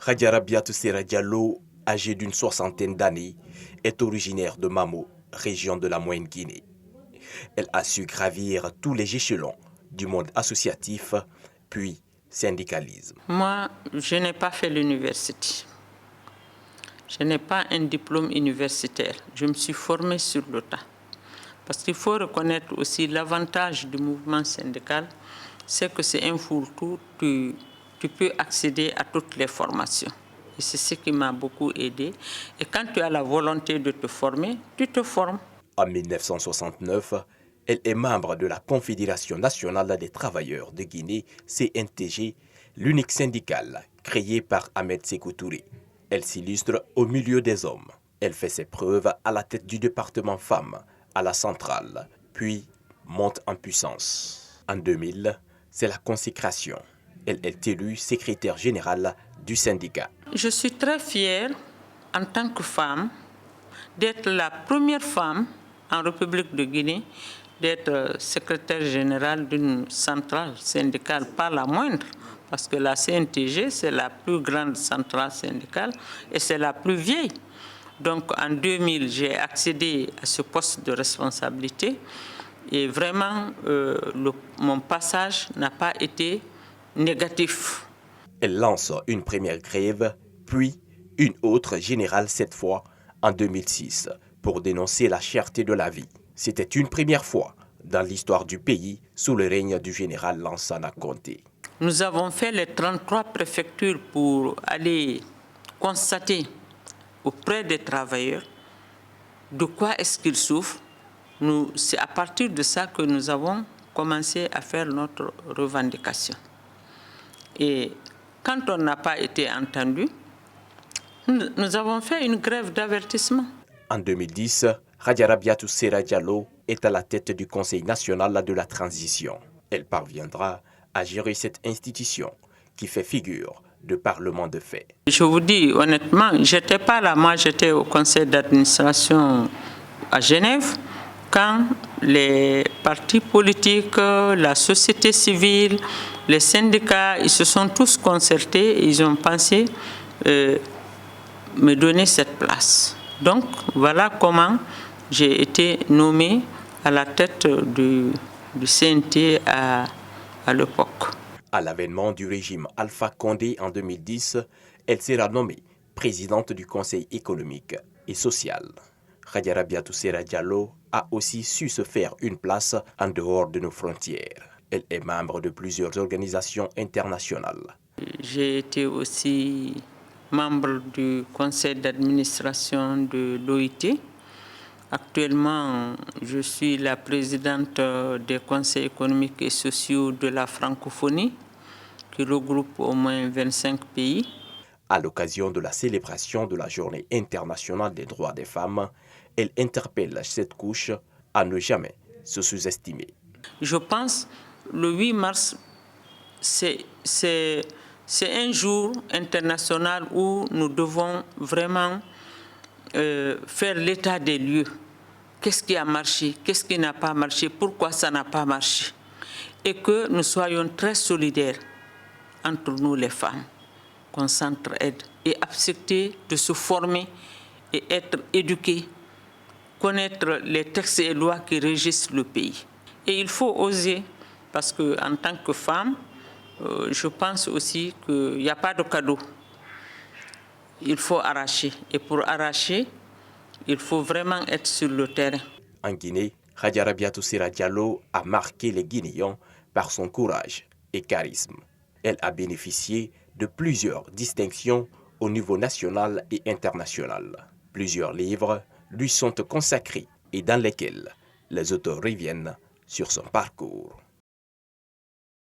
Khadija Rabiatou Serra Diallo, âgée d'une soixantaine d'années, est originaire de Mamo, région de la Moyenne-Guinée. Elle a su gravir tous les échelons du monde associatif, puis syndicalisme. Moi, je n'ai pas fait l'université. Je n'ai pas un diplôme universitaire. Je me suis formée sur le tas. Parce qu'il faut reconnaître aussi l'avantage du mouvement syndical, c'est que c'est un fourre-tout, tu peux accéder à toutes les formations. Et c'est ce qui m'a beaucoup aidé. Et quand tu as la volonté de te former, tu te formes. En 1969, elle est membre de la Confédération nationale des travailleurs de Guinée, CNTG, l'unique syndical créé par Ahmed Sékou Touré. Elle s'illustre au milieu des hommes. Elle fait ses preuves à la tête du département femmes, à la centrale, puis monte en puissance. En 2000, c'est la consécration. Elle est élue secrétaire générale du syndicat. Je suis très fière, en tant que femme, d'être la première femme en République de Guinée, d'être secrétaire générale d'une centrale syndicale, pas la moindre, parce que la CNTG, c'est la plus grande centrale syndicale et c'est la plus vieille. Donc en 2000, j'ai accédé à ce poste de responsabilité et vraiment, mon passage n'a pas été négatif. Elle lance une première grève, puis une autre générale cette fois en 2006 pour dénoncer la cherté de la vie. C'était une première fois dans l'histoire du pays sous le règne du général Lansana Conté. Nous avons fait les 33 préfectures pour aller constater auprès des travailleurs de quoi est-ce qu'ils souffrent. C'est à partir de ça que nous avons commencé à faire notre revendication. Et quand on n'a pas été entendu, nous avons fait une grève d'avertissement. En 2010, Khadija Rabiatou Serra Diallo est à la tête du Conseil national de la transition. Elle parviendra à gérer cette institution qui fait figure de parlement de fait. Je vous dis honnêtement, je n'étais pas là. Moi, j'étais au conseil d'administration à Genève quand les partis politiques, la société civile, les syndicats, ils se sont tous concertés et ils ont pensé me donner cette place. Donc, voilà comment j'ai été nommée à la tête du CNT à l'époque. À l'avènement du régime Alpha Condé en 2010, elle sera nommée présidente du Conseil économique et social. Khadija Rabiatou Serra Diallo a aussi su se faire une place en dehors de nos frontières. Elle est membre de plusieurs organisations internationales. J'ai été aussi membre du conseil d'administration de l'OIT. Actuellement, je suis la présidente des conseils économiques et sociaux de la francophonie, qui regroupe au moins 25 pays. À l'occasion de la célébration de la Journée internationale des droits des femmes, elle interpelle cette couche à ne jamais se sous-estimer. Je pense que le 8 mars, c'est un jour international où nous devons vraiment faire l'état des lieux. Qu'est-ce qui a marché? Qu'est-ce qui n'a pas marché? Pourquoi ça n'a pas marché? Et que nous soyons très solidaires entre nous les femmes, qu'on s'entraide et accepter de se former et être éduqués, connaître les textes et lois qui régissent le pays. Et il faut oser, parce qu'en tant que femme, je pense aussi qu'il n'y a pas de cadeau. Il faut arracher. Et pour arracher, il faut vraiment être sur le terrain. En Guinée, Khadija Rabiatou Serra Diallo a marqué les Guinéens par son courage et charisme. Elle a bénéficié de plusieurs distinctions au niveau national et international. Plusieurs livres lui sont consacrés et dans lesquels les auteurs reviennent sur son parcours.